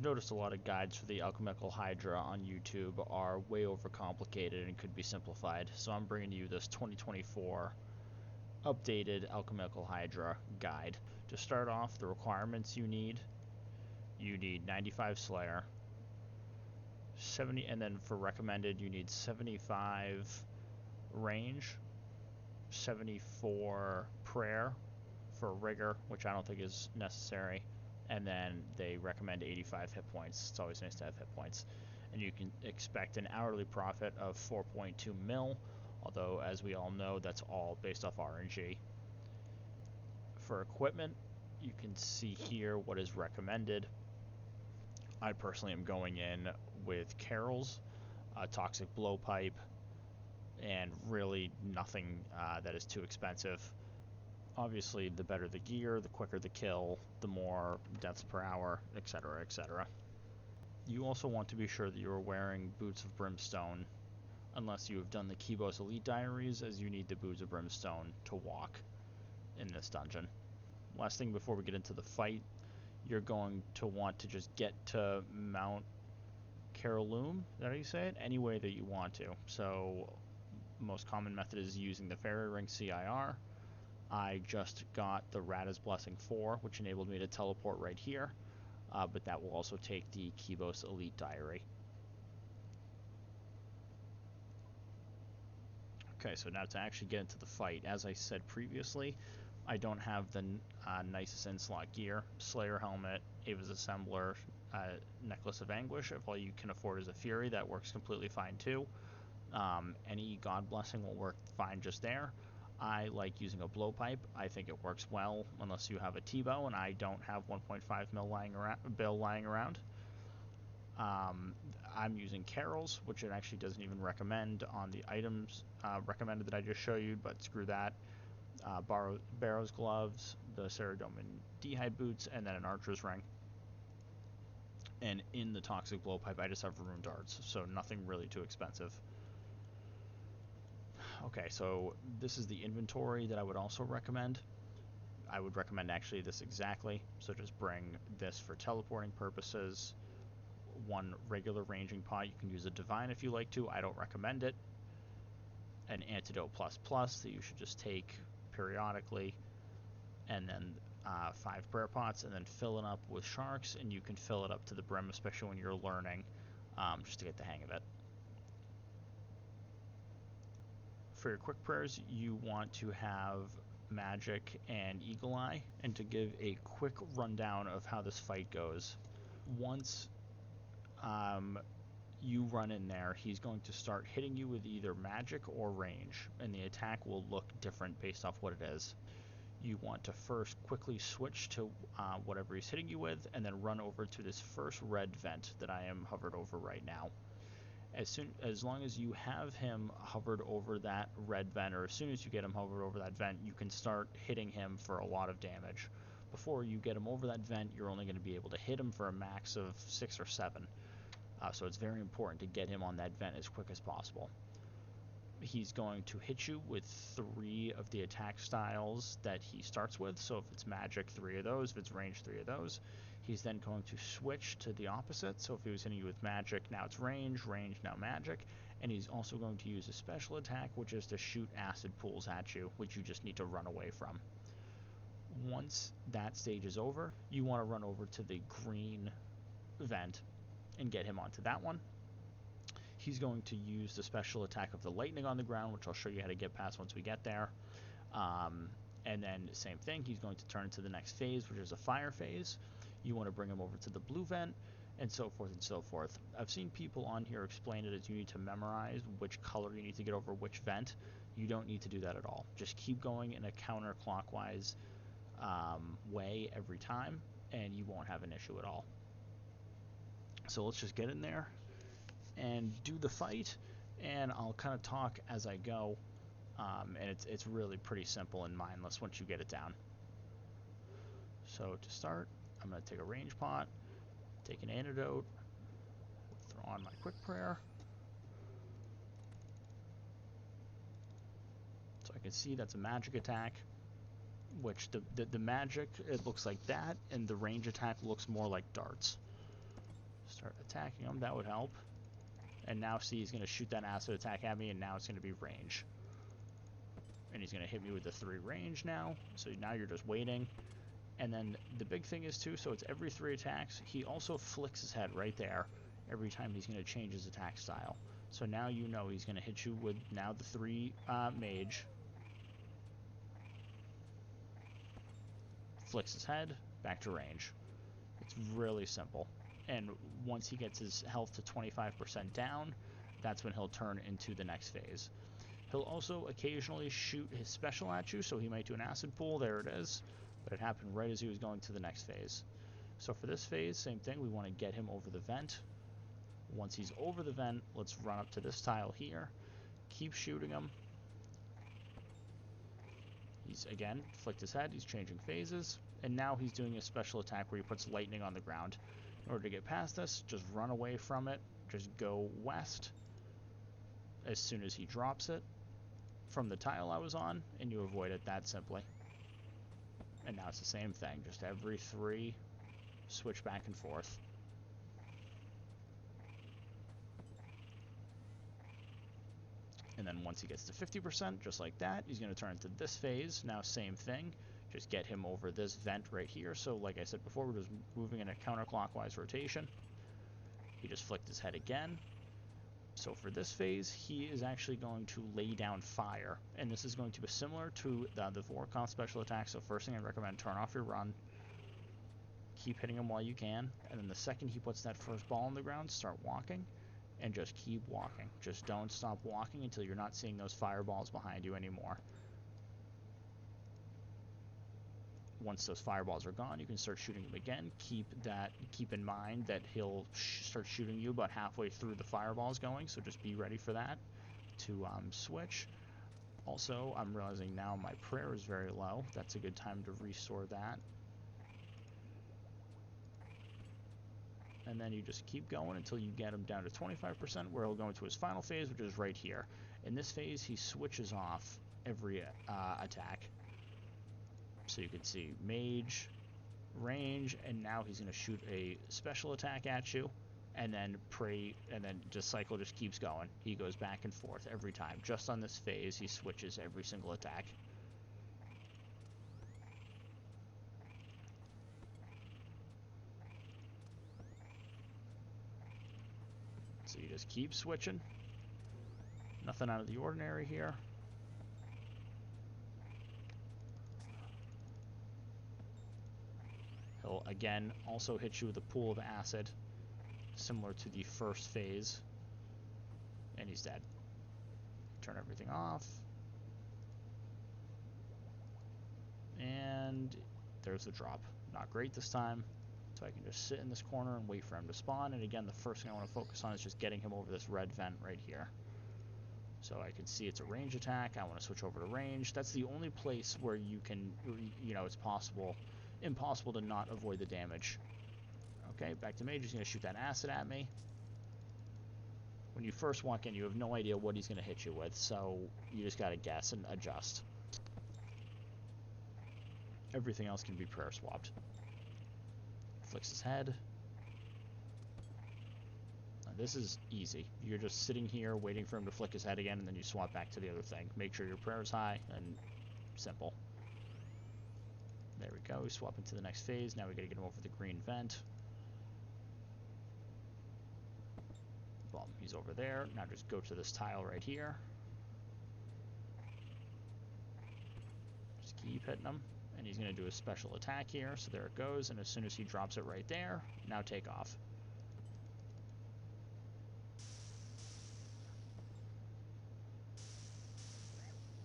I've noticed a lot of guides for the Alchemical Hydra on YouTube are way overcomplicated and could be simplified, so I'm bringing you this 2024 updated Alchemical Hydra guide. To start off, the requirements you need 95 Slayer, 70, and then for recommended you need 75 range, 74 prayer for rigor, which I don't think is necessary, and then they recommend 85 hit points. It's always nice to have hit points. And you can expect an hourly profit of 4.2 mil, although as we all know that's all based off RNG. For equipment, you can see here what is recommended. I personally am going in with Carol's, Toxic Blowpipe, and really nothing that is too expensive. Obviously, the better the gear, the quicker the kill, the more deaths per hour, etc., etc. You also want to be sure that you are wearing Boots of Brimstone, unless you have done the Kibos Elite Diaries, as you need the Boots of Brimstone to walk in this dungeon. Last thing before we get into the fight, you're going to want to just get to Mount Carolum, is that how you say it? Any way that you want to. So, most common method is using the Fairy Ring CIR. I just got the Rada's Blessing 4, which enabled me to teleport right here, but that will also take the Kibos Elite Diary. Okay, so now to actually get into the fight, as I said previously, I don't have the nicest in-slot gear. Slayer Helmet, Ava's Assembler, Necklace of Anguish. If all you can afford is a Fury, that works completely fine too. Any God Blessing will work fine just there. I like using a blowpipe. I think it works well unless you have a T-bow, and I don't have 1.5 mil bill lying around. I'm using Carol's, which it actually doesn't even recommend on the items recommended that I just showed you, but screw that. Barrow's gloves, the Ceradomin D'hide boots, and then an archer's ring. And in the Toxic Blowpipe, I just have rune darts, so nothing really too expensive. Okay, so this is the inventory that I would also recommend. I would recommend actually this exactly. So just bring this for teleporting purposes. One regular ranging pot. You can use a divine if you like to. I don't recommend it. An antidote plus that you should just take periodically. And then 5 prayer pots, and then fill it up with sharks, and you can fill it up to the brim, especially when you're learning, just to get the hang of it. For your quick prayers, you want to have Magic and Eagle Eye. And to give a quick rundown of how this fight goes, once you run in there, he's going to start hitting you with either magic or range, and the attack will look different based off what it is. You want to first quickly switch to whatever he's hitting you with, and then run over to this first red vent that I am hovered over right now. As long as you have him hovered over that red vent, or as soon as you get him hovered over that vent, you can start hitting him for a lot of damage. Before you get him over that vent, you're only going to be able to hit him for a max of 6 or 7. So it's very important to get him on that vent as quick as possible. He's going to hit you with 3 of the attack styles that he starts with. So if it's magic, 3 of those. If it's range, 3 of those. He's then going to switch to the opposite. So if he was hitting you with magic, now it's range, now magic. And he's also going to use a special attack, which is to shoot acid pools at you, which you just need to run away from. Once that stage is over, you want to run over to the green vent and get him onto that one. He's going to use the special attack of the lightning on the ground, which I'll show you how to get past once we get there. And then same thing, he's going to turn into the next phase, which is a fire phase. You want to bring him over to the blue vent, and so forth and so forth. I've seen people on here explain it as you need to memorize which color you need to get over which vent. You don't need to do that at all. Just keep going in a counterclockwise way every time, and you won't have an issue at all. So let's just get in there and do the fight, and I'll kind of talk as I go, and it's really pretty simple and mindless once you get it down. So to start, I'm going to take a range pot, take an antidote, throw on my quick prayer. So I can see that's a magic attack, which the magic, it looks like that, and the range attack looks more like darts. attacking him, that would help. And now see, he's going to shoot that acid attack at me, and now it's going to be range. And he's going to hit me with the 3 range now, so now you're just waiting. And then the big thing is too, so it's every 3 attacks, he also flicks his head right there every time he's going to change his attack style. So now you know he's going to hit you with now the 3 mage. Flicks his head, back to range. It's really simple. And once he gets his health to 25% down, that's when he'll turn into the next phase. He'll also occasionally shoot his special at you, so he might do an acid pool, there it is, but it happened right as he was going to the next phase. So for this phase, same thing, we want to get him over the vent. Once he's over the vent, let's run up to this tile here, keep shooting him. He's, again, flicked his head, he's changing phases, and now he's doing a special attack where he puts lightning on the ground. In order to get past this, just run away from it, just go west as soon as he drops it from the tile I was on, and you avoid it that simply. And now it's the same thing, just every 3, switch back and forth. And then once he gets to 50%, just like that, he's going to turn into this phase. Now same thing, just get him over this vent right here. So like I said before, we're just moving in a counterclockwise rotation. He just flicked his head again. So for this phase, he is actually going to lay down fire. And this is going to be similar to the Vorkov special attack. So first thing I recommend, turn off your run. Keep hitting him while you can. And then the second he puts that first ball on the ground, start walking. And just keep walking. Just don't stop walking until you're not seeing those fireballs behind you anymore. Once those fireballs are gone, you can start shooting him again. Keep in mind that he'll start shooting you about halfway through the fireballs going, so just be ready for that to switch. Also, I'm realizing now my prayer is very low. That's a good time to restore that. And then you just keep going until you get him down to 25%, where he'll go into his final phase, which is right here. In this phase, he switches off every attack. So you can see mage, range, and now he's going to shoot a special attack at you, and then pray, and then the cycle just keeps going. He goes back and forth every time. Just on this phase, he switches every single attack. So you just keep switching. Nothing out of the ordinary here. He'll again also hit you with a pool of acid, similar to the first phase, and he's dead. Turn everything off. And there's the drop. Not great this time. So I can just sit in this corner and wait for him to spawn. And again, the first thing I want to focus on is just getting him over this red vent right here. So I can see it's a range attack. I want to switch over to range. That's the only place where you can, you know, it's impossible to not avoid the damage. Okay, back to mage. He's going to shoot that acid at me. When you first walk in, you have no idea what he's going to hit you with, so you just got to guess and adjust. Everything else can be prayer swapped. Flicks his head. Now this is easy. You're just sitting here waiting for him to flick his head again, and then you swap back to the other thing. Make sure your prayer is high, and simple. There we go. We swap into the next phase. Now we got to get him over the green vent. Boom. He's over there. Now just go to this tile right here. Just keep hitting him. And he's going to do a special attack here. So there it goes. And as soon as he drops it right there, now take off.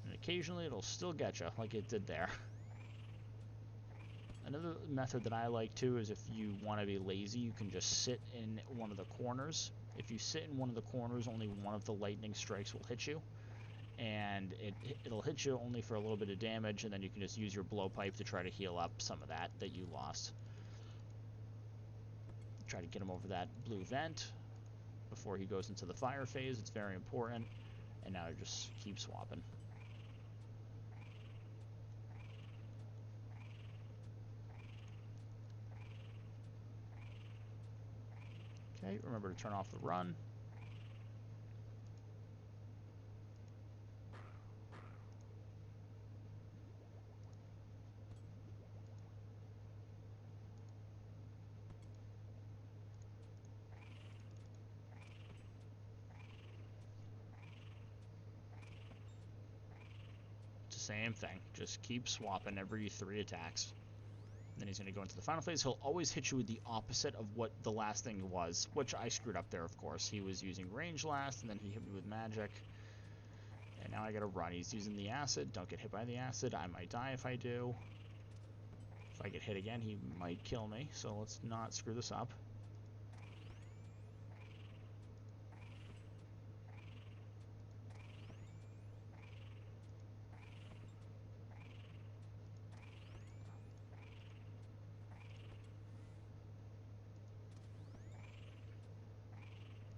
And occasionally it'll still get you, like it did there. Another method that I like too is if you want to be lazy, you can just sit in one of the corners. If you sit in one of the corners, only one of the lightning strikes will hit you. And it'll hit you only for a little bit of damage, and then you can just use your blowpipe to try to heal up some of that you lost. Try to get him over that blue vent before he goes into the fire phase. It's very important. And now just keep swapping. Okay, remember to turn off the run. Same thing. Just keep swapping every 3 attacks. Then he's going to go into the final phase. He'll always hit you with the opposite of what the last thing was, which I screwed up there, of course. He was using range last, and then he hit me with magic. And now I got to run. He's using the acid. Don't get hit by the acid. I might die if I do. If I get hit again, he might kill me, so let's not screw this up.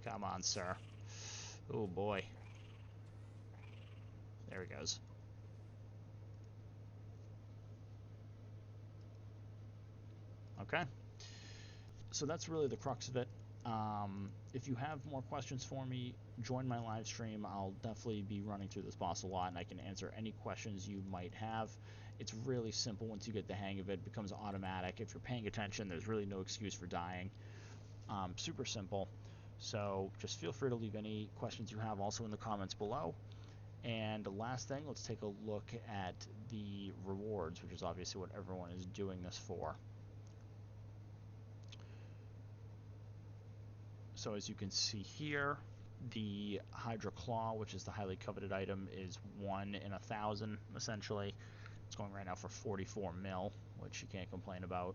Come on, sir. Oh, boy. There he goes. Okay. So that's really the crux of it. If you have more questions for me, join my live stream. I'll definitely be running through this boss a lot, and I can answer any questions you might have. It's really simple once you get the hang of it. It becomes automatic. If you're paying attention, there's really no excuse for dying. Super simple. So just feel free to leave any questions you have also in the comments below. And the last thing, let's take a look at the rewards, which is obviously what everyone is doing this for. So as you can see here, the Hydra Claw, which is the highly coveted item, is 1 in 1,000, essentially. It's going right now for 44 mil, which you can't complain about.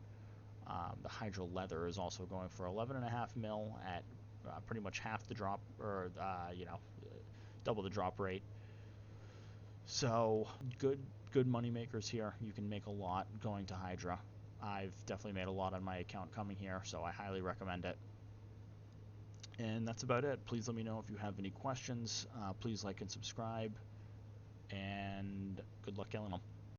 The Hydra Leather is also going for 11.5 mil at pretty much half the drop, or, double the drop rate. So, good money makers here. You can make a lot going to Hydra. I've definitely made a lot on my account coming here, so I highly recommend it. And that's about it. Please let me know if you have any questions. Please like and subscribe. And good luck killing them.